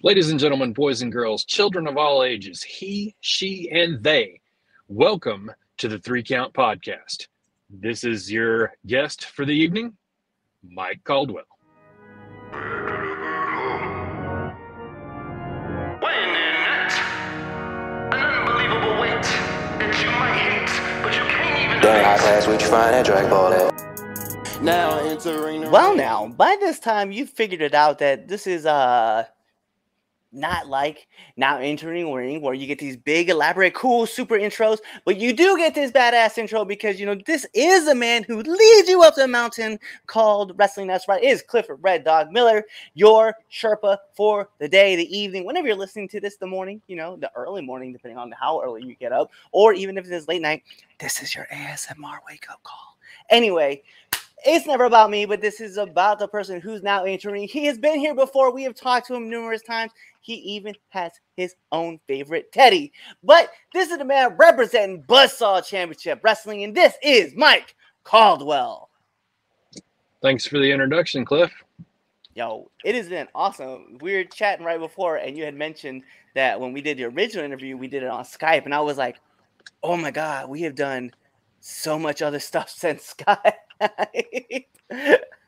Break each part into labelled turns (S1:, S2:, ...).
S1: Ladies and gentlemen, boys and girls, children of all ages, he, she, and they, welcome to the 3 Count Podcast. This is your guest for the evening, Mike Caldwell.
S2: Weighing in at an unbelievable weight that you might hate, but you can't even
S3: Dang, high pass, where'd you find that drag ball at?
S2: now entering the
S4: Well, now, by this time, you've figured it out that this is not like Now Entering Ring, where you get these big, elaborate, cool, super intros, but you do get this badass intro because, this is a man who leads you up the mountain called Wrestling. That's right, it is Clifford Red Dog Miller, your Sherpa for the day, the evening, whenever you're listening to this, the morning, the early morning, depending on how early you get up, or even if it is late night, this is your ASMR wake-up call. Anyway, it's never about me, but this is about the person who's now entering. He has been here before. We have talked to him numerous times. He even has his own favorite teddy. But this is the man representing Buzzsaw Championship Wrestling, and this is Mike Caldwell.
S1: Thanks for the introduction, Cliff.
S4: Yo, it has been awesome. We were chatting right before, and you had mentioned that when we did the original interview, we did it on Skype, and I was like, oh my God, we have done so much other stuff since Skype.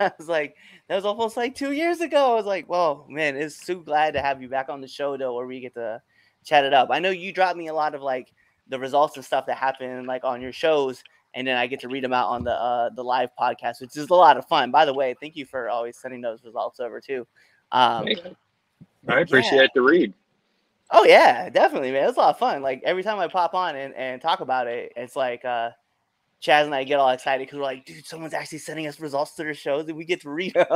S4: I was like, that was almost like 2 years ago. I was like, whoa, man, it's so glad to have you back on the show, though, where we get to chat it up. I know you dropped me a lot of like the results and stuff that happen like on your shows, and then I get to read them out on the live podcast, which is a lot of fun. By the way, thank you for always sending those results over too.
S1: I appreciate the read.
S4: Oh yeah, definitely, man. It's a lot of fun. Like every time I pop on and talk about it, it's like Chaz and I get all excited because we're like, dude, someone's actually sending us results to their shows and we get to read them.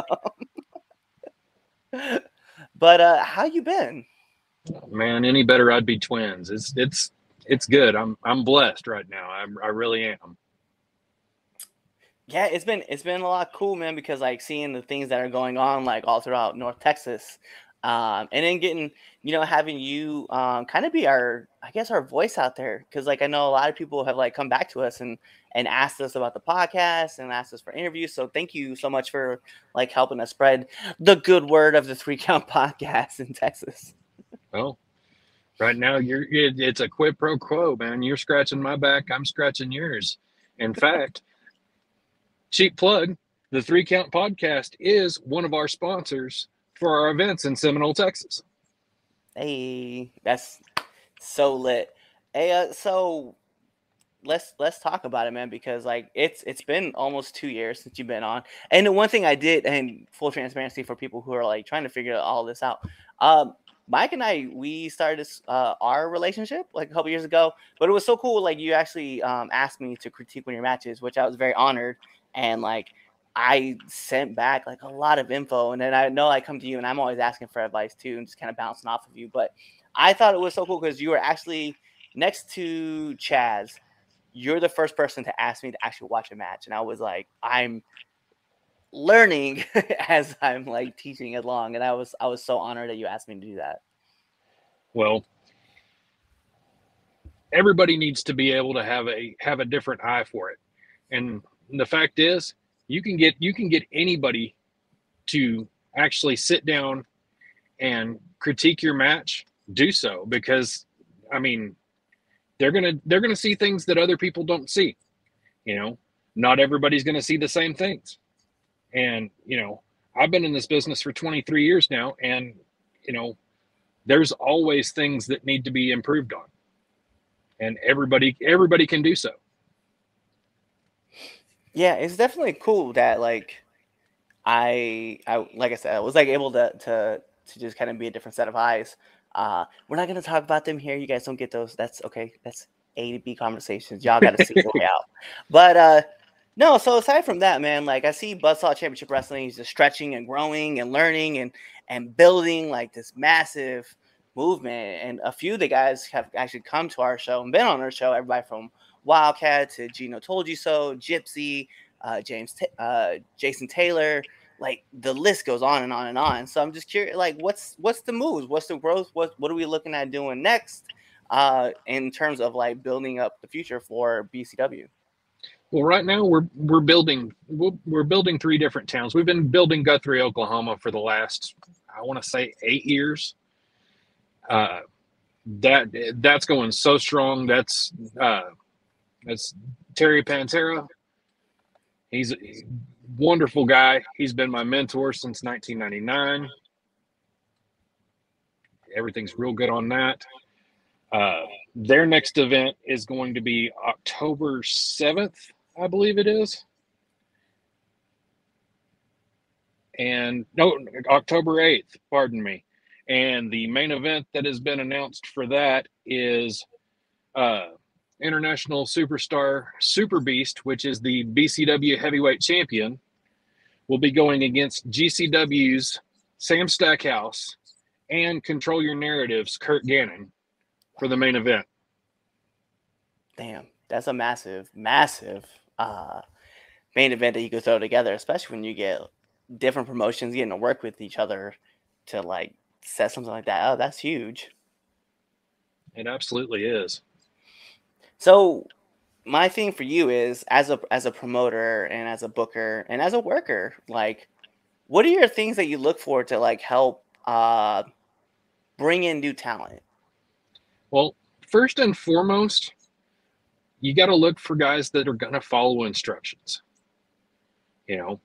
S4: But how you been?
S1: Man, any better I'd be twins. It's good. I'm blessed right now. I really am.
S4: Yeah, it's been a lot cool, man, because like seeing the things that are going on like all throughout North Texas. And then getting, having you kind of be our voice out there. Because like I know a lot of people have like come back to us and asked us about the podcast and asked us for interviews. So thank you so much for like helping us spread the good word of the 3 Count Podcast in Texas.
S1: Well, right now it's a quid pro quo, man. You're scratching my back, I'm scratching yours. In fact, cheap plug, the 3 Count Podcast is one of our sponsors for our events in Seminole, Texas.
S4: Hey, that's so lit. Hey, so let's talk about it, man, because like it's been almost 2 years since you've been on. And the one thing I did, and full transparency for people who are like trying to figure all this out, Mike and I, we started our relationship like a couple years ago, but it was so cool. Like you actually asked me to critique one of your matches, which I was very honored, and like I sent back like a lot of info, and then I know I come to you and I'm always asking for advice too and just kind of bouncing off of you. But I thought it was so cool because you were actually next to Chaz. You're the first person to ask me to actually watch a match. And I was like, I'm learning as I'm like teaching along. And I was so honored that you asked me to do that.
S1: Well, everybody needs to be able to have a different eye for it. And the fact is, you can get anybody to actually sit down and critique your match, do so, because I mean, they're gonna see things that other people don't see. Not everybody's gonna see the same things. And I've been in this business for 23 years now, and there's always things that need to be improved on. And everybody can do so.
S4: Yeah, it's definitely cool that like I like I said, I was like able to just kind of be a different set of eyes. We're not gonna talk about them here. You guys don't get those. That's okay. That's A to B conversations. Y'all got to see the way out. But no. So aside from that, man, like I see Buzzsaw Championship Wrestling is just stretching and growing and learning and building like this massive movement. And a few of the guys have actually come to our show and been on our show. Everybody from Wildcat to Gino Told You So, Gypsy, Jason Taylor. Like the list goes on and on and on. So I'm just curious, like what's the moves? What's the growth? What are we looking at doing next in terms of like building up the future for BCW?
S1: Well, right now we're building 3 different towns. We've been building Guthrie, Oklahoma for the last, I want to say 8 years. That's going so strong. That's Terry Pantera. He's a wonderful guy. He's been my mentor since 1999. Everything's real good on that. Their next event is going to be October 7th, I believe it is. And no, October 8th, pardon me. And the main event that has been announced for that is International Superstar Super Beast, which is the BCW heavyweight champion, will be going against GCW's Sam Stackhouse and Control Your Narrative's Kurt Gannon for the main event.
S4: Damn, that's a massive main event that you could throw together, especially when you get different promotions getting to work with each other to like set something like that. Oh, that's huge.
S1: It absolutely is.
S4: So my thing for you is as a promoter and as a booker and as a worker, like what are your things that you look for to like help bring in new talent?
S1: Well, first and foremost, you got to look for guys that are going to follow instructions. You know,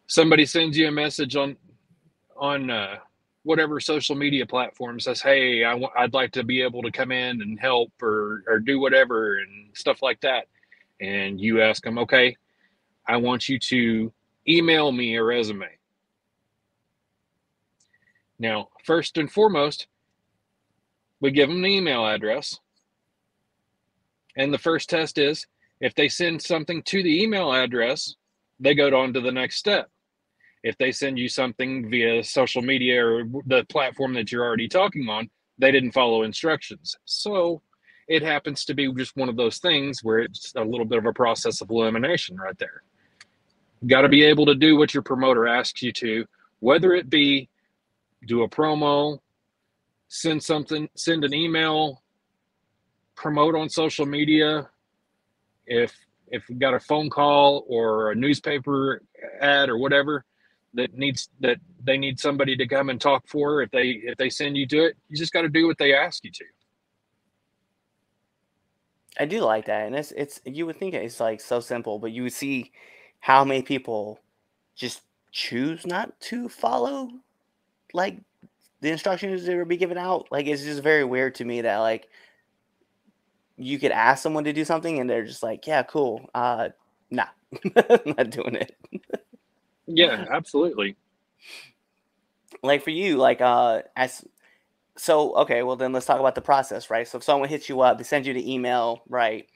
S1: somebody sends you a message on whatever social media platform, says, "Hey, I'd like to be able to come in and help or do whatever and stuff like that," and you ask them, "Okay, I want you to email me a resume." Now, first and foremost, we give them the email address. And the first test is if they send something to the email address, they go on to the next step. If they send you something via social media or the platform that you're already talking on, they didn't follow instructions. So it happens to be just one of those things where it's a little bit of a process of elimination right there. You got to be able to do what your promoter asks you to, whether it be do a promo, send an email, promote on social media. If you got a phone call or a newspaper ad or whatever that they need somebody to come and talk for, if they send you to it, you just got to do what they ask you to.
S4: I do like that, and it's you would think it's like so simple, but you would see how many people just choose not to follow like the instructions that would be given out. Like it's just very weird to me that like you could ask someone to do something and they're just like, yeah, cool. Nah, not doing it.
S1: Yeah, absolutely.
S4: Like for you, like okay, well then let's talk about the process, right? So if someone hits you up, they send you the email, right?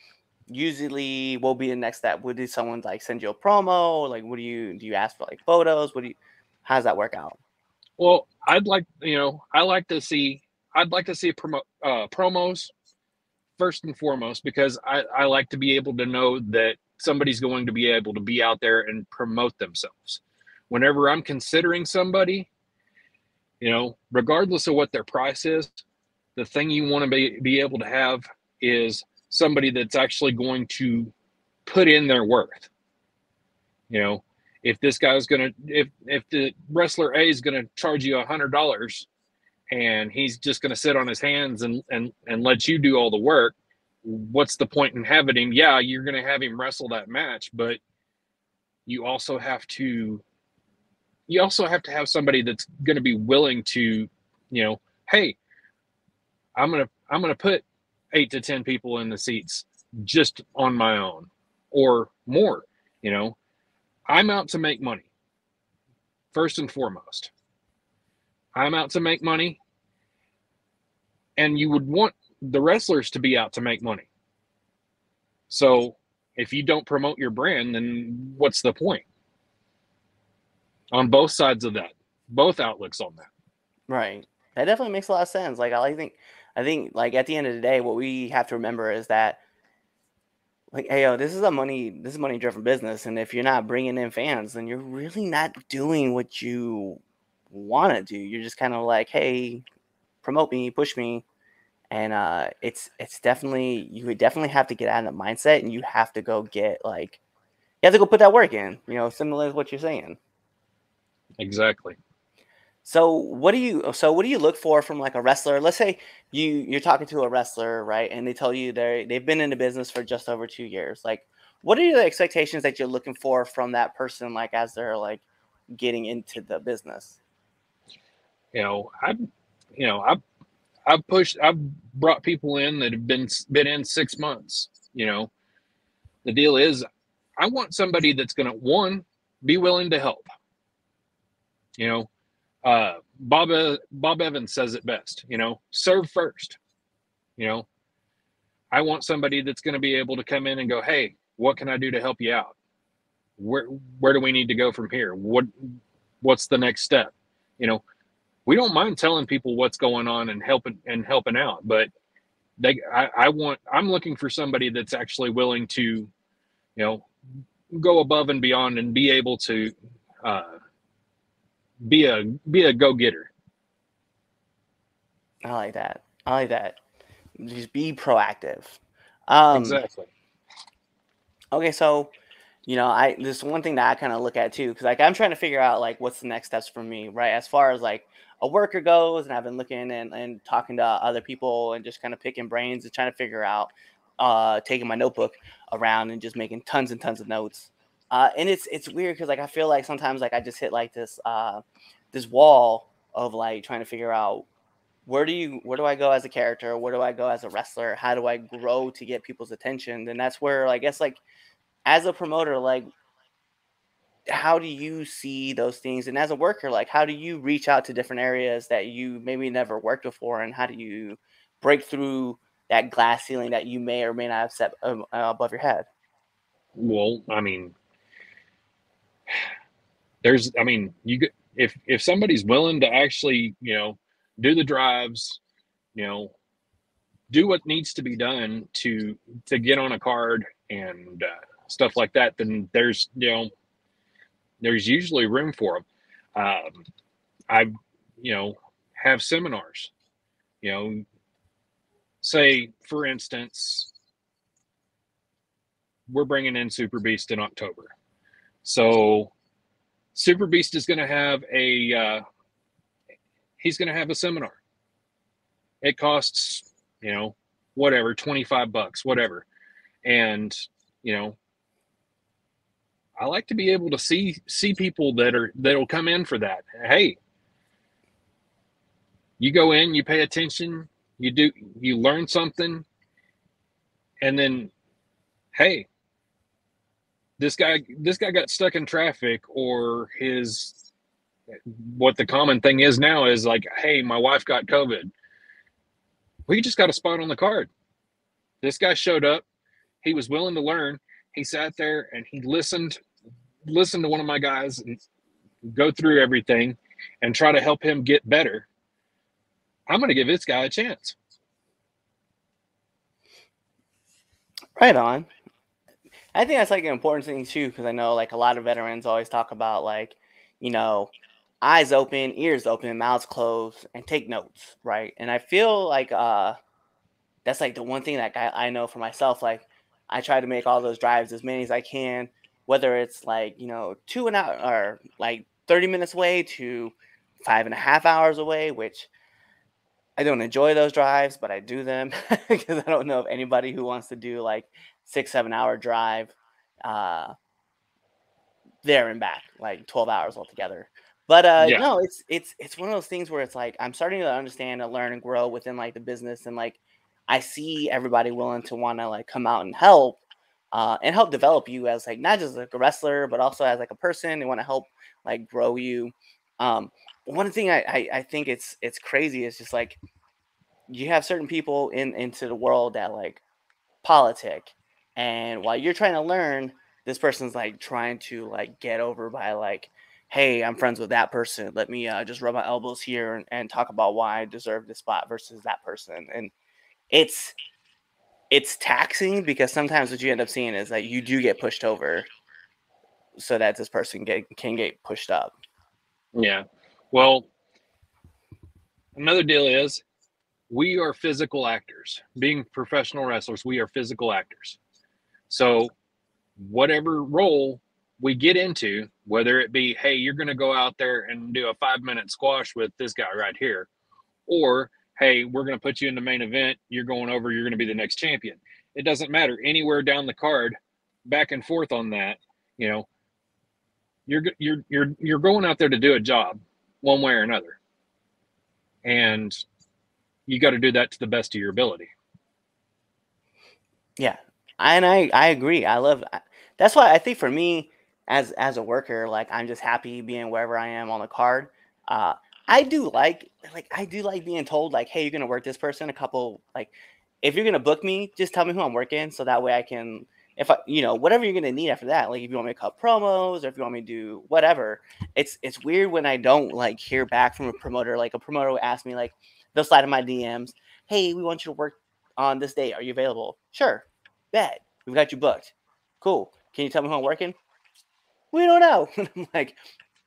S4: Usually what will be the next step? Would someone like send you a promo? Like do you ask for like photos? How does that work out?
S1: Well, I'd like to see promos first and foremost, because I like to be able to know that somebody's going to be able to be out there and promote themselves. Whenever I'm considering somebody, regardless of what their price is, the thing you want to be able to have is somebody that's actually going to put in their worth. If this guy's if the wrestler A is going to charge you $100 and he's just going to sit on his hands and let you do all the work, what's the point in having him? Yeah, you're going to have him wrestle that match, but you also have to have somebody that's going to be willing to, hey, I'm going to put 8 to 10 people in the seats just on my own or more. I'm out to make money. First and foremost, I'm out to make money, and you would want the wrestlers to be out to make money. So if you don't promote your brand, then what's the point? On both sides of that, both outlooks on that. Right.
S4: That definitely makes a lot of sense. Like I think like at the end of the day, what we have to remember is that like, hey, this is money driven business. And if you're not bringing in fans, then you're really not doing what you want to do. You're just kind of like, hey, promote me, push me. And it's definitely, you would definitely have to get out of the mindset, and you have to go get like, you have to go put that work in, similar to what you're saying.
S1: Exactly.
S4: So what do you look for from like a wrestler? Let's say you're talking to a wrestler, right? And they tell you they've been in the business for just over 2 years. Like, what are the expectations that you're looking for from that person, like as they're like getting into the business?
S1: You know, you know, I've brought people in that have been in 6 months. You know, the deal is, I want somebody that's going to, one, be willing to help. You know, Bob Evans says it best. You know, serve first. You know, I want somebody that's going to be able to come in and go, hey, what can I do to help you out? Where do we need to go from here? What's the next step? You know, we don't mind telling people what's going on and helping out, but I'm looking for somebody that's actually willing to, you know, go above and beyond and be able to uh, be a go getter.
S4: I like that. I like that. Just be proactive. Um,
S1: Exactly.
S4: okay, so I this one thing that I kind of look at too, because like I'm trying to figure out like what's the next steps for me, right? As far as like a worker goes, and I've been looking and talking to other people and just kind of picking brains and trying to figure out, taking my notebook around and just making tons and tons of notes. And it's weird because like I feel like sometimes like I just hit like this wall of like trying to figure out where do I go as a character? Where do I go as a wrestler? How do I grow to get people's attention? And that's where I guess like as a promoter, like how do you see those things? And as a worker, like how do you reach out to different areas that you maybe never worked before? And how do you break through that glass ceiling that you may or may not have set above your head?
S1: Well, I mean, I mean, if somebody's willing to actually, you know, do the drives, you know, do what needs to be done to get on a card and stuff like that, then there's usually room for them. I, you know, have seminars. You know, say for instance, we're bringing in Super Beast in October, so Super Beast is going to have he's going to have a seminar. It costs, you know, whatever, $25, whatever, and you know, I like to be able to see people that'll come in for that. Hey, you go in, you pay attention, you learn something, and then hey, this guy got stuck in traffic, or his what the common thing is now is like, hey, my wife got COVID. We just got a spot on the card. This guy showed up. He was willing to learn. He sat there and he listened to one of my guys and go through everything and try to help him get better. I'm going to give this guy a chance.
S4: Right on. I think that's like an important thing too, because I know like a lot of veterans always talk about like, you know, eyes open, ears open, mouths closed, and take notes, right? And I feel like that's like the one thing that I know for myself. Like I try to make all those drives as many as I can, whether it's like 2 an hour or like 30 minutes away to 5.5 hours away, which I don't enjoy those drives, but I do them because I don't know of anybody who wants to do like 6 7 hour drive uh there and back, like 12 hours altogether. But
S1: Yeah.
S4: no, it's one of those things where it's like I'm starting to understand and learn and grow within like the business, and like I see everybody willing to want to like come out and help develop you as like not just like a wrestler, but also as like a person. They want to help like grow you. One thing I think it's crazy is just like you have certain people into the world that like politic, and while you're trying to learn, this person's like trying to like get over by like, hey, I'm friends with that person, let me just rub my elbows here and talk about why I deserve this spot versus that person. And it's it's taxing because sometimes what you end up seeing is that you do get pushed over so that this person can get pushed up.
S1: Yeah. Well, another deal is, we are physical actors. Being professional wrestlers, we are physical actors. So whatever role we get into, whether it be, hey, you're going to go out there and do a 5-minute squash with this guy right here, or hey, we're going to put you in the main event, you're going over, you're going to be the next champion. It doesn't matter, anywhere down the card, back and forth on that, you know, you're going out there to do a job one way or another, and you got to do that to the best of your ability.
S4: Yeah, and I agree. That's why I think for me as a worker, like I'm just happy being wherever I am on the card. Uh, I do like being told like, hey, you're gonna work this person a couple like if you're gonna book me, just tell me who I'm working so that way I can if I whatever you're gonna need after that. Like if you want me to cut promos or if you want me to do whatever. It's weird when I don't like hear back from a promoter. Like a promoter will ask me like they'll slide in my DMs, hey, we want you to work on this day. Are you available? Sure. Bet. We've got you booked. Cool. Can you tell me who I'm working? We don't know. I'm like,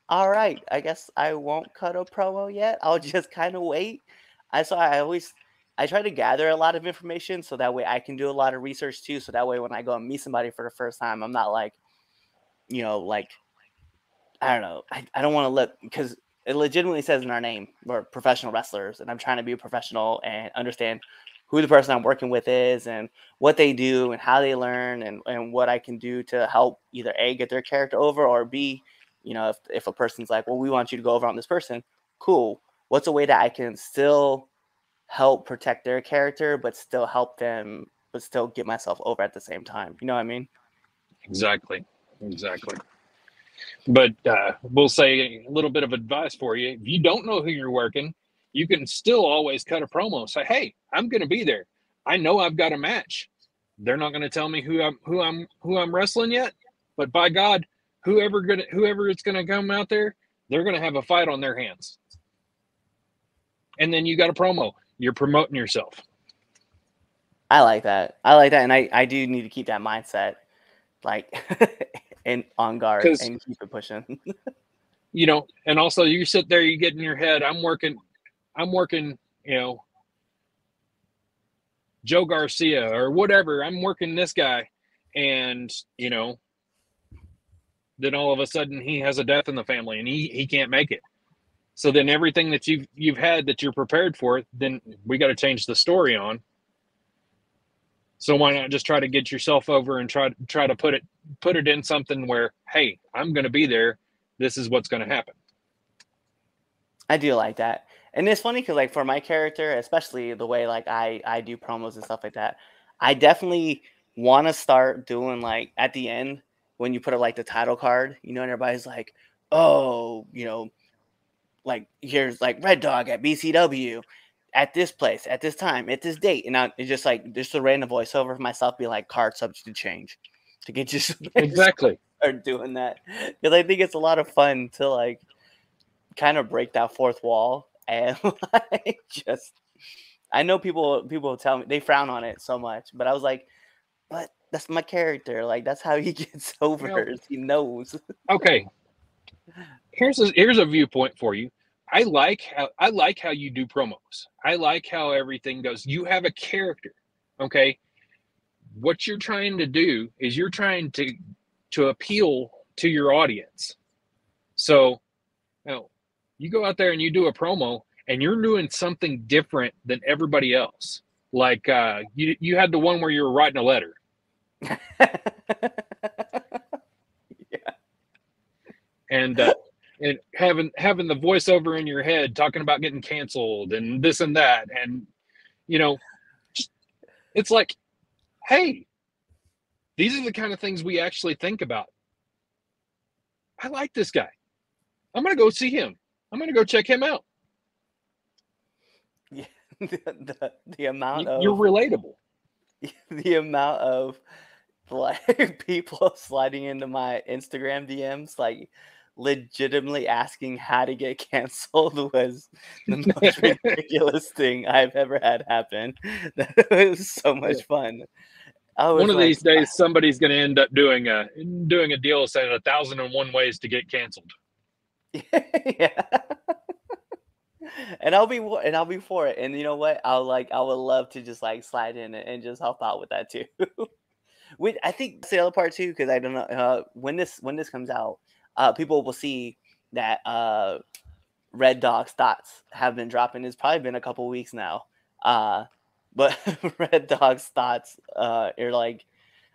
S4: all right. I guess I won't cut a promo yet. I'll just kind of wait. I try to gather a lot of information so that way I can do a lot of research too. So that way when I go and meet somebody for the first time, I'm not like, like I don't know. I don't want to look because it legitimately says in our name we're professional wrestlers, and I'm trying to be a professional and understand who the person I'm working with is and what they do and how they learn and what I can do to help either A, get their character over, or B, if a person's like, well, we want you to go over on this person, cool. What's a way that I can still help protect their character, but still help them, but still get myself over at the same time? You know what I mean?
S1: Exactly. But we'll say a little bit of advice for you. If you don't know who you're working, you can still always cut a promo. Say, "Hey, I'm going to be there. I know I've got a match. They're not going to tell me who I'm wrestling yet, but by God, whoever is going to come out there, they're going to have a fight on their hands." And then you got a promo. You're promoting yourself.
S4: I like that. And I do need to keep that mindset, like, and on guard and keep it pushing.
S1: And also you sit there, you get in your head, I'm working, Joe Garcia or whatever. I'm working this guy, and then all of a sudden he has a death in the family and he can't make it. So then everything that you've had that you're prepared for, then we got to change the story on. So why not just try to get yourself over and try to put it in something where, hey, I'm going to be there. This is what's going to happen.
S4: I do like that. And it's funny because like for my character, especially the way like I do promos and stuff like that, I definitely want to start doing like at the end when you put up like the title card, and everybody's like, oh, like here's like Red Dog at BCW at this place, at this time, at this date. And it's just like just a random voiceover of myself be like card subject to change to get you
S1: exactly
S4: start doing that. Because I think it's a lot of fun to like kind of break that fourth wall and like just I know people tell me they frown on it so much, but I was like, but that's my character. Like that's how he gets over. He knows.
S1: Okay. Here's a viewpoint for you. I like how you do promos. I like how everything goes. You have a character. Okay. What you're trying to do is you're trying to appeal to your audience. So you go out there and you do a promo and you're doing something different than everybody else. Like you had the one where you were writing a letter.
S4: Yeah.
S1: And having the voiceover in your head talking about getting canceled and this and that, and it's like, hey, these are the kind of things we actually think about. I like this guy. I'm gonna go see him. I'm gonna go check him out.
S4: Yeah, the amount of
S1: you're relatable.
S4: The amount of like people sliding into my Instagram DMs, like legitimately asking how to get canceled was the most ridiculous thing I've ever had happen. That was so much fun.
S1: One of these days, somebody's going to end up doing a deal saying 1,001 ways to get canceled.
S4: Yeah. And I'll be for it. And you know what? I would love to just like slide in and just help out with that too. I think that's the other part too, because I don't know when this comes out, people will see that Red Dog's thoughts have been dropping. It's probably been a couple weeks now. But Red Dog's thoughts are like,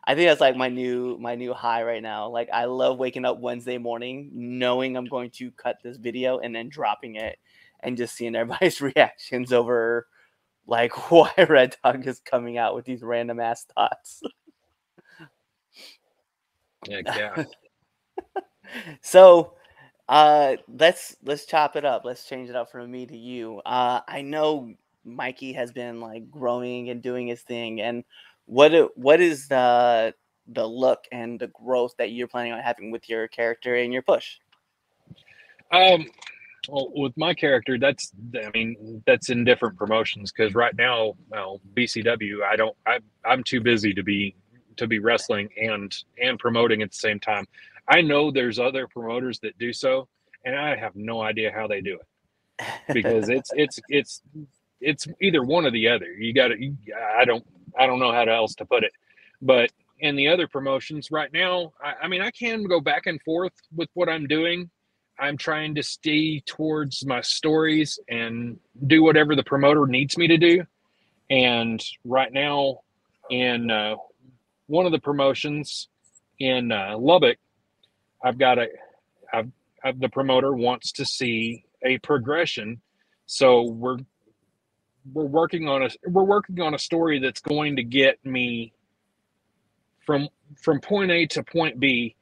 S4: I think that's like my new high right now. Like I love waking up Wednesday morning knowing I'm going to cut this video and then dropping it and just seeing everybody's reactions over like why Red Dog is coming out with these random ass thoughts.
S1: Heck yeah.
S4: So let's chop it up. Let's change it up from me to you. I know Mikey has been like growing and doing his thing, and what is the look and the growth that you're planning on having with your character and your push?
S1: Well, with my character, that's in different promotions because right now, well, BCW, I'm too busy to be wrestling and promoting at the same time. I know there's other promoters that do so, and I have no idea how they do it because it's either one or the other. I don't know how else to put it, but in the other promotions right now, I mean, I can go back and forth with what I'm doing. I'm trying to stay towards my stories and do whatever the promoter needs me to do. And right now, in one of the promotions in Lubbock, I've got the promoter wants to see a progression, so we're working on a story that's going to get me from point A to point B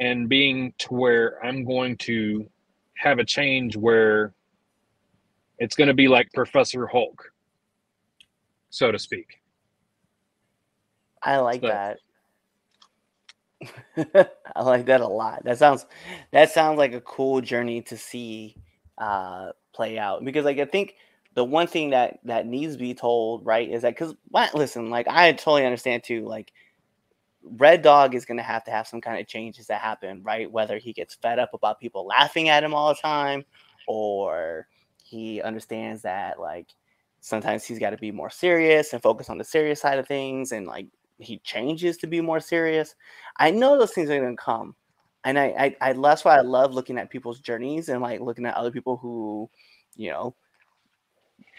S1: and being to where I'm going to have a change where it's going to be like Professor Hulk, so to speak.
S4: I like
S1: So,
S4: that. I like that a lot. That sounds like a cool journey to see play out, because like I think the one thing that needs to be told, right, is that because listen, like I totally understand too, like Red Dog is going to have some kind of changes that happen, right? Whether he gets fed up about people laughing at him all the time, or he understands that like sometimes he's got to be more serious and focus on the serious side of things, and like he changes to be more serious. I know those things are going to come, and I that's why I love looking at people's journeys and like looking at other people who, you know,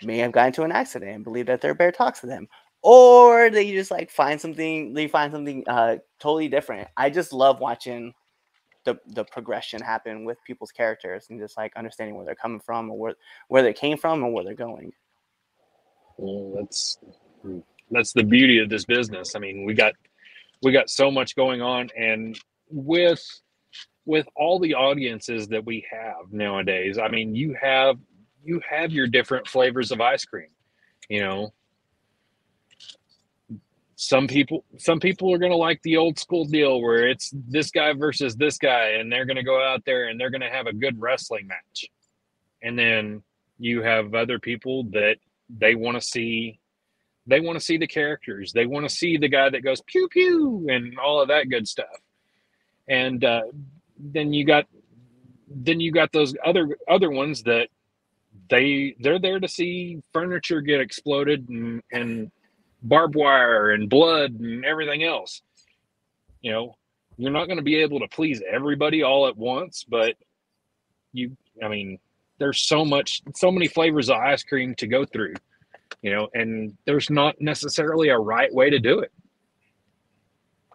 S4: may have gotten into an accident and believe that their bear talks to them, or they just like find something totally different. I just love watching the progression happen with people's characters and just like understanding where they're coming from, or where they came from and where they're going.
S1: well, that's the beauty of this business. I mean, we got so much going on, and with all the audiences that we have nowadays, I mean, you have your different flavors of ice cream. You know, some people are going to like the old school deal where it's this guy versus this guy, and they're going to go out there and they're going to have a good wrestling match. And then you have other people that they want to see the characters. They want to see the guy that goes pew pew and all of that good stuff. And then you got those other ones that they're there to see furniture get exploded and barbed wire and blood and everything else. You know, you're not going to be able to please everybody all at once, but I mean, there's so many flavors of ice cream to go through, you know, and there's not necessarily a right way to do it.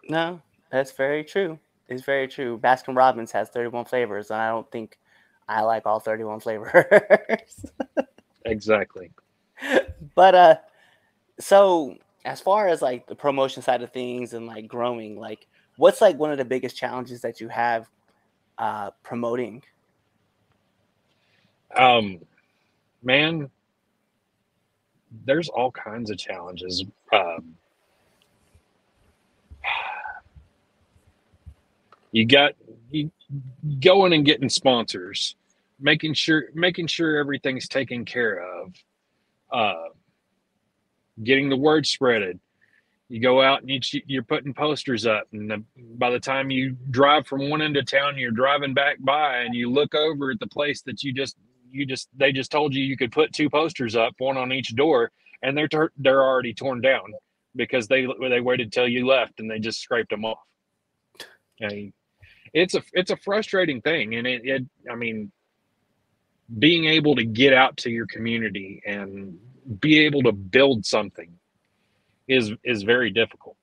S4: No, that's very true. It's very true. Baskin Robbins has 31 flavors, and I don't think I like all 31 flavors.
S1: Exactly.
S4: But so as far as like the promotion side of things and like growing, like what's like one of the biggest challenges that you have promoting?
S1: Man, there's all kinds of challenges. You going and getting sponsors, making sure everything's taken care of, getting the word spreaded. You go out and you're putting posters up, and by the time you drive from one end of town, you're driving back by, and you look over at the place that they just told you could put two posters up, one on each door, and they're already torn down because they waited till you left and they just scraped them off. I mean, it's a frustrating thing, and it I mean, being able to get out to your community and be able to build something is very difficult.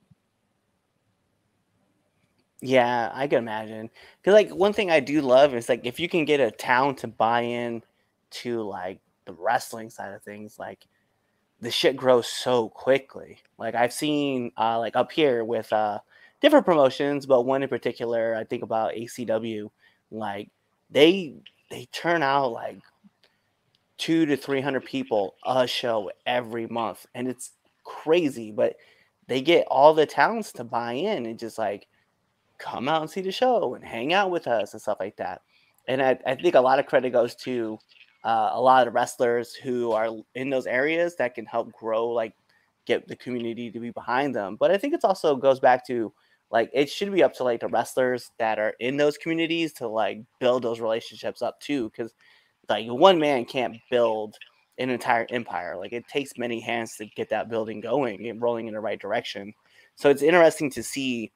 S4: Yeah, I can imagine. Because like one thing I do love is like if you can get a town to buy in to like the wrestling side of things, like the shit grows so quickly. Like I've seen like up here with different promotions, but one in particular, I think about ACW, like they they turn out like 200 to 300 people a show every month, and it's crazy. But they get all the towns to buy in and just like come out and see the show and hang out with us and stuff like that. And I think a lot of credit goes to a lot of the wrestlers who are in those areas that can help grow, like get the community to be behind them. But I think it's also goes back to like it should be up to like the wrestlers that are in those communities to like build those relationships up too, because like one man can't build an entire empire. Like it takes many hands to get that building going and rolling in the right direction. So it's interesting to see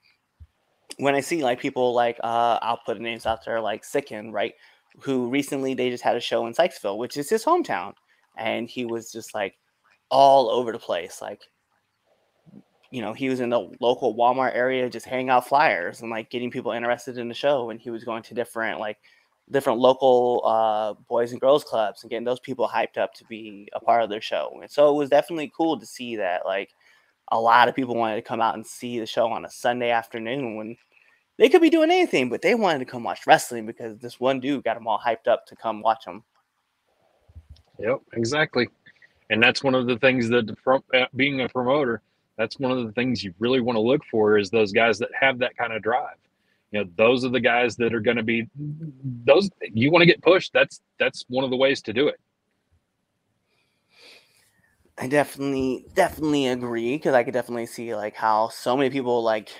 S4: when I see like people like I'll put names out there like Sicken, right? Who recently they just had a show in Sykesville, which is his hometown, and he was just like all over the place. Like, you know, he was in the local Walmart area just handing out flyers and like getting people interested in the show, and he was going to different local boys and girls clubs and getting those people hyped up to be a part of their show. And so it was definitely cool to see that like a lot of people wanted to come out and see the show on a Sunday afternoon when they could be doing anything, but they wanted to come watch wrestling because this one dude got them all hyped up to come watch them.
S1: Yep, exactly. And that's one of the things that being a promoter, that's one of the things you really want to look for is those guys that have that kind of drive. You know, those are the guys that are going to be those you want to get pushed. That's one of the ways to do it.
S4: I definitely agree because I could definitely see like how so many people like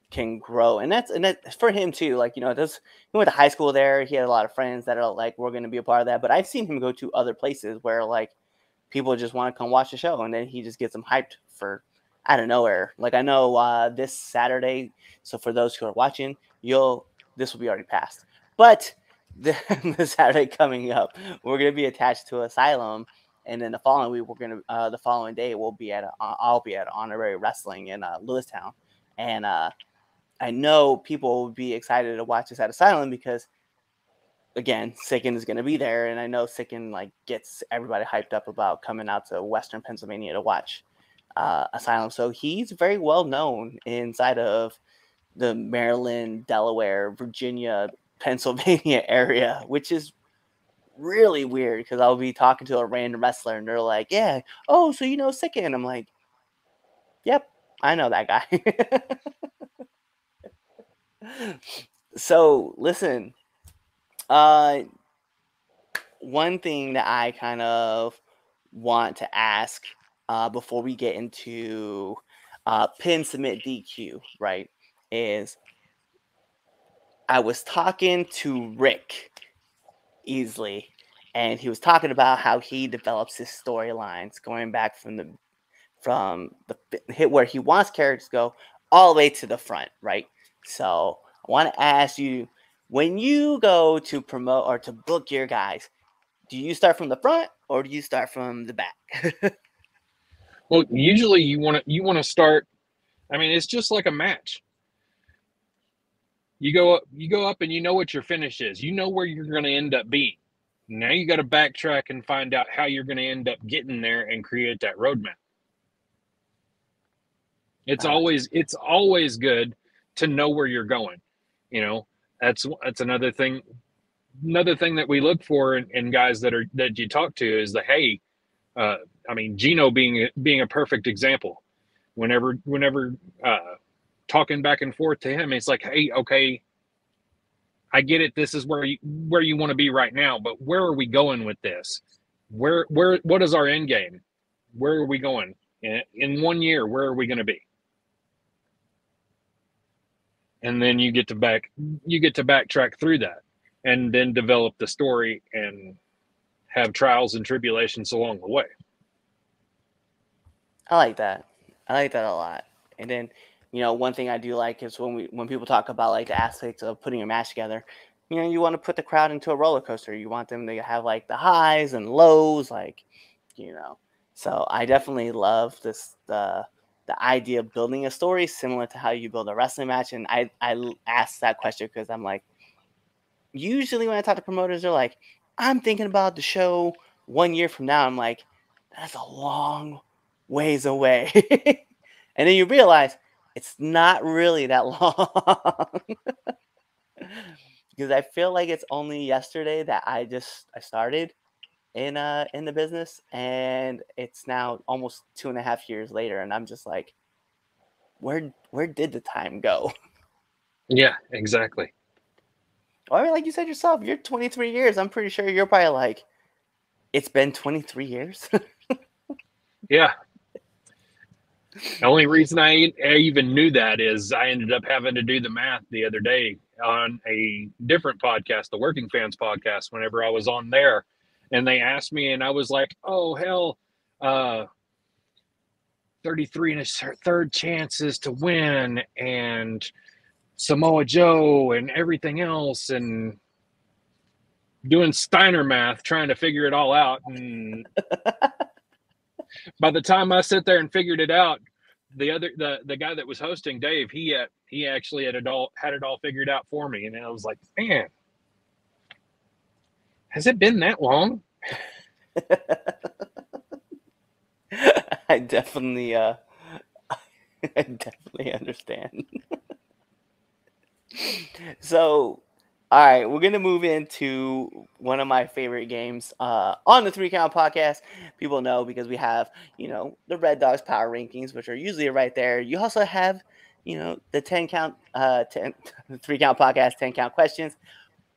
S4: can grow, and that's for him too. Like you know, he went to high school there. He had a lot of friends that are like we're going to be a part of that. But I've seen him go to other places where like people just want to come watch the show, and then he just gets them hyped for out of nowhere. Like I know this Saturday. So for those who are watching, this will be already passed, but the, the Saturday coming up, we're going to be attached to Asylum. And then the following week, the following day, I'll be at Honorary Wrestling in Lewistown, and I know people would be excited to watch this at Asylum because, again, Sicken is going to be there, and I know Sicken like gets everybody hyped up about coming out to Western Pennsylvania to watch Asylum. So he's very well known inside of the Maryland, Delaware, Virginia, Pennsylvania area, which is really weird because I'll be talking to a random wrestler and they're like, "Yeah, oh, so you know Sicken?" I'm like, "Yep, I know that guy." So listen, uh, one thing that I kind of want to ask before we get into pin submit DQ, right? Is I was talking to Rick Easley, and he was talking about how he develops his storylines going back from the hit where he wants characters to go all the way to the front, right? So I want to ask you, when you go to promote or to book your guys, do you start from the front or do you start from the back?
S1: Well, usually you want to start. I mean, it's just like a match. You go up and you know what your finish is. You know where you're going to end up being. Now you got to backtrack and find out how you're going to end up getting there and create that roadmap. It's always good to know where you're going. You know, that's another thing. Another thing that we look for in guys that you talk to is the hey, I mean Gino being a perfect example. Whenever talking back and forth to him, it's like, hey, okay, I get it. This is where you want to be right now, but where are we going with this? What is our end game? Where are we going in 1 year? Where are we going to be? And then you get to backtrack through that, and then develop the story and have trials and tribulations along the way.
S4: I like that. I like that a lot. And then, one thing I do like is when people talk about like the aspects of putting a match together, you want to put the crowd into a roller coaster. You want them to have like the highs and lows, like, you know. So I definitely love the idea of building a story similar to how you build a wrestling match. And I asked that question because I'm like, usually when I talk to promoters, they're like, I'm thinking about the show 1 year from now. I'm like, that's a long ways away. And then you realize it's not really that long. Because I feel like it's only yesterday that I started in the business, and it's now almost 2.5 years later, and I'm just like, where did the time go?
S1: Yeah, exactly.
S4: Well, I mean, like you said yourself, you're 23 years. I'm pretty sure you're probably like, it's been 23 years.
S1: Yeah. The only reason I even knew that is I ended up having to do the math the other day on a different podcast, the Working Fans podcast, whenever I was on there. And they asked me, and I was like, oh, hell, 33 and a third chances to win, and Samoa Joe, and everything else, and doing Steiner math, trying to figure it all out. And by the time I sit there and figured it out, the guy that was hosting, Dave, he actually had it all figured out for me, and I was like, man, has it been that long?
S4: I definitely I definitely understand. So, all right, we're gonna move into one of my favorite games on the 3 Count podcast. People know because we have, the Red Dogs power rankings, which are usually right there. You also have, the 10 count 3 Count podcast 10 count questions.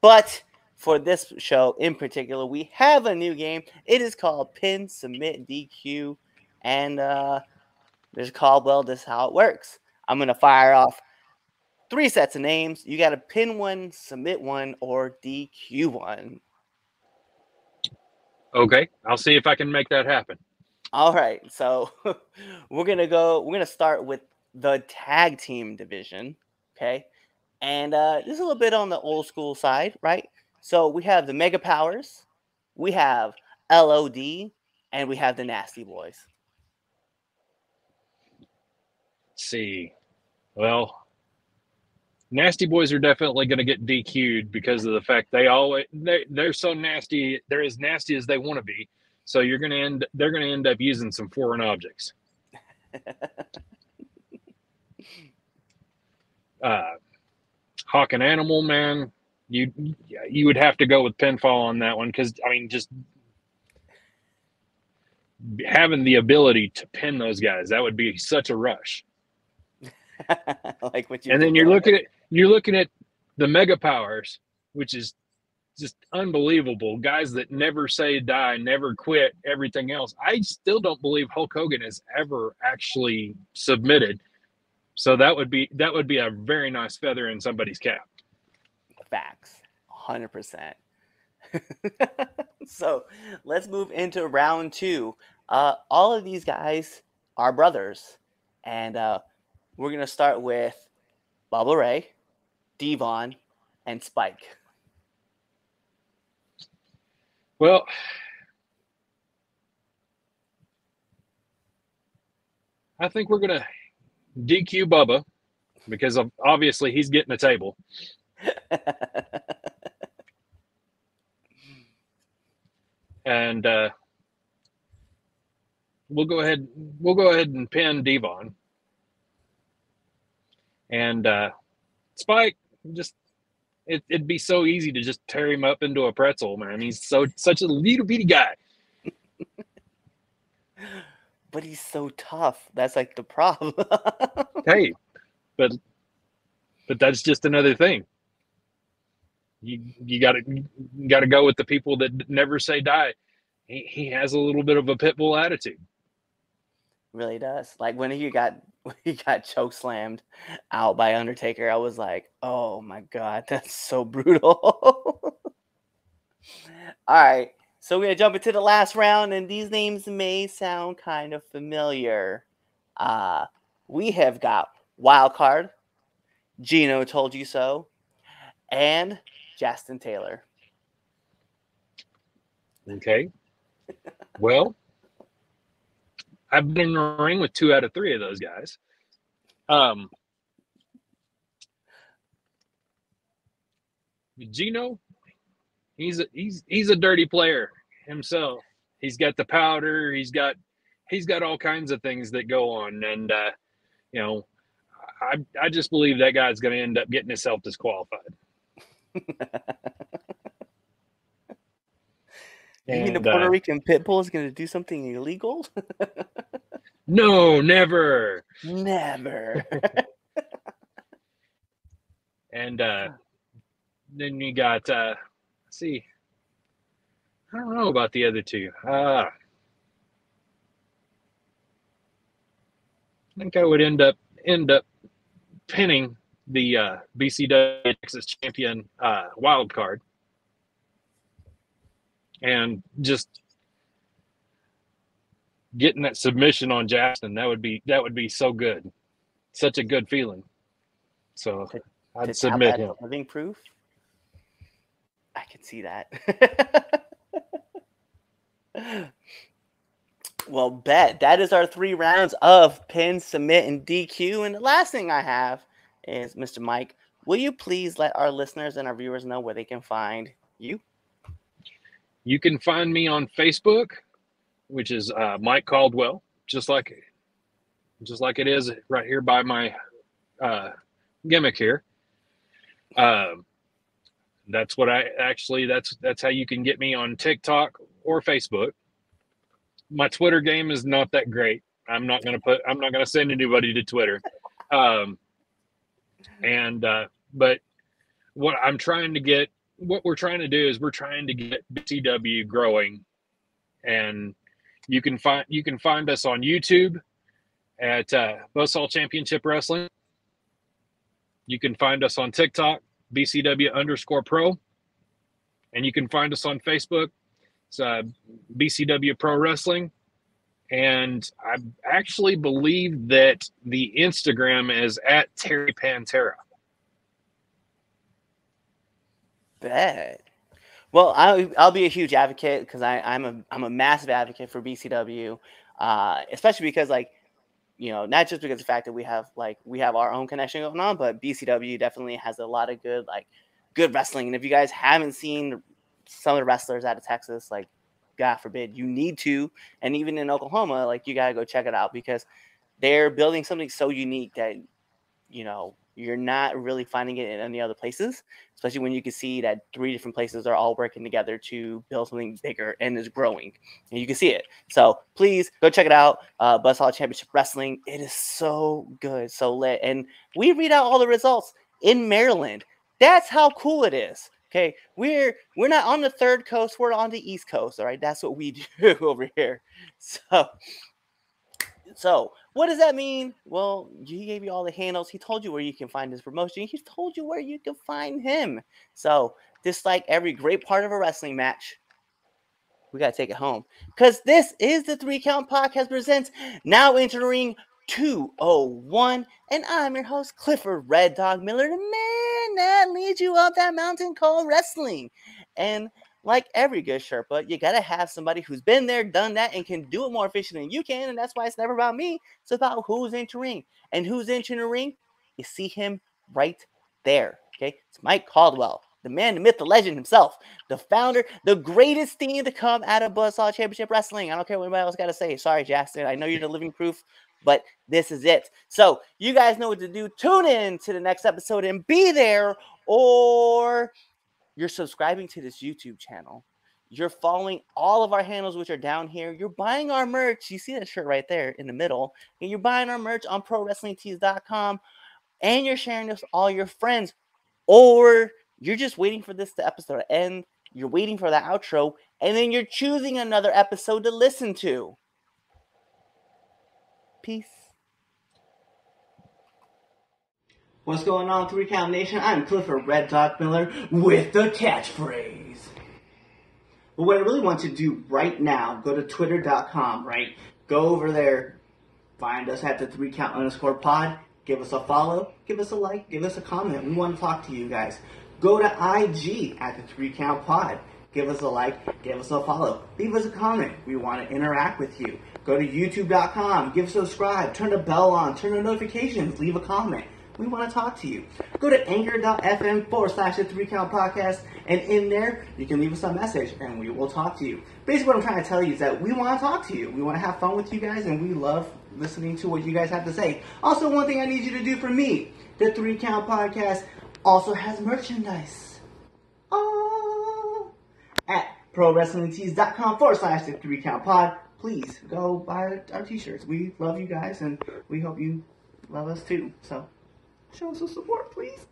S4: But for this show in particular, we have a new game. It is called Pin Submit DQ, and there's Caldwell. This is how it works. I'm gonna fire off 3 sets of names. You got to pin one, submit one, or DQ one.
S1: Okay, I'll see if I can make that happen.
S4: All right. So we're going to start with the tag team division. Okay. And this is a little bit on the old school side, right? So we have the Mega Powers, we have LOD, and we have the Nasty Boys.
S1: Let's see. Well, Nasty Boys are definitely going to get DQ'd because of the fact they're so nasty. They're as nasty as they want to be. So they're going to end up using some foreign objects. Hawk and Animal, man, you would have to go with pinfall on that one because I mean, just having the ability to pin those guys, that would be such a rush.
S4: Like what you.
S1: And then you're looking at the Mega Powers, which is just unbelievable. Guys that never say die, never quit, everything else. I still don't believe Hulk Hogan has ever actually submitted. So that would be a very nice feather in somebody's cap.
S4: Facts. 100%. So let's move into round 2. All of these guys are brothers. And we're going to start with Bubba Ray, Devon, and Spike.
S1: Well, I think we're going to DQ Bubba because obviously he's getting a table. And we'll go ahead and pin Devon. And Spike, just it'd be so easy to just tear him up into a pretzel, man. He's such a little bitty guy.
S4: But he's so tough. That's like the problem.
S1: Hey, but that's just another thing. You gotta go with the people that never say die. He has a little bit of a pit bull attitude.
S4: Really does. Like when he got choke slammed out by Undertaker, I was like, oh my god, that's so brutal. All right. So we're gonna jump into the last round, and these names may sound kind of familiar. We have got Wild Card, Gino Told You So, and Justin Taylor.
S1: Okay. Well, I've been in the ring with 2 out of 3 of those guys. Gino, he's a dirty player himself. He's got the powder. He's got all kinds of things that go on, and you know, I just believe that guy's going to end up getting himself disqualified.
S4: You mean the Puerto Rican pit bull is going to do something illegal?
S1: No, never.
S4: Never.
S1: And then you got, let's see, I don't know about the other 2. I think I would end up pinning the BCW Texas champion wild card, and just getting that submission on Jackson. That would be so good, such a good feeling. So I'd submit him.
S4: Living proof. I can see that. Well, bet that is our 3 rounds of pin, submit, and DQ. And the last thing I have is, Mr. Mike, will you please let our listeners and our viewers know where they can find you?
S1: You can find me on Facebook, which is Mike Caldwell, just like it is right here by my gimmick here. That's what that's how you can get me on TikTok or Facebook. My Twitter game is not that great. I'm not gonna send anybody to Twitter. But what we're trying to do is we're trying to get BCW growing, and you can find us on YouTube at Buzzsaw Championship Wrestling. You can find us on TikTok, BCW_Pro, and you can find us on Facebook. It's BCW Pro Wrestling, and I actually believe that the Instagram is at Terry Pantera.
S4: Bet. Well, I'll be a huge advocate because I'm a massive advocate for BCW, especially because, like, you know, not just because of the fact that we have our own connection going on, but BCW definitely has a lot of good wrestling. And if you guys haven't seen some of the wrestlers out of Texas, like, God forbid, you need to, and even in Oklahoma, like, you got to go check it out because they're building something so unique that, you know, you're not really finding it in any other places, especially when you can see that 3 different places are all working together to build something bigger and is growing. And you can see it. So please go check it out. Buzzsaw Championship Wrestling. It is so good, so lit. And we read out all the results in Maryland. That's how cool it is. Okay, we're not on the third coast. We're on the East Coast. All right, that's what we do over here. So what does that mean? Well, he gave you all the handles. He told you where you can find his promotion. He told you where you can find him. So just like every great part of a wrestling match, we got to take it home. Because this is the 3 Count Podcast presents Now Entering 201. And I'm your host, Clifford Red Dog Miller, the man that leads you up that mountain called wrestling. And like every good Sherpa, you got to have somebody who's been there, done that, and can do it more efficient than you can. And that's why it's never about me. It's about who's entering. And who's entering the ring? You see him right there. Okay? It's Mike Caldwell, the man, the myth, the legend himself, the founder, the greatest thing to come out of Buzzsaw Championship Wrestling. I don't care what anybody else got to say. Sorry, Jackson. I know you're the living proof, but this is it. So you guys know what to do. Tune in to the next episode and be there, or you're subscribing to this YouTube channel. You're following all of our handles, which are down here. You're buying our merch. You see that shirt right there in the middle. And you're buying our merch on ProWrestlingTees.com. And you're sharing this with all your friends. Or you're just waiting for this episode to end. You're waiting for the outro. And then you're choosing another episode to listen to. Peace. What's going on, 3 Count Nation? I'm Clifford Red Dog Miller with the catchphrase. But what I really want to do right now, go to twitter.com, right? Go over there
S5: Find us at the 3count_pod. Give us a follow, give us a like, give us a comment. We want to talk to you guys. Go to IG at the 3count_pod. Give us a like, give us a follow, leave us a comment. We want to interact with you. Go to youtube.com, give a subscribe, turn the bell on, turn the notifications, leave a comment. We want to talk to you. Go to anchor.fm/the 3count podcast, and in there, you can leave us a message, and we will talk to you. Basically, what I'm trying to tell you is that we want to talk to you. We want to have fun with you guys, and we love listening to what you guys have to say. Also, one thing I need you to do for me, the 3count podcast also has merchandise. At prowrestlingtees.com/the 3count pod. Please go buy our t-shirts. We love you guys, and we hope you love us too. So, show us some support, please.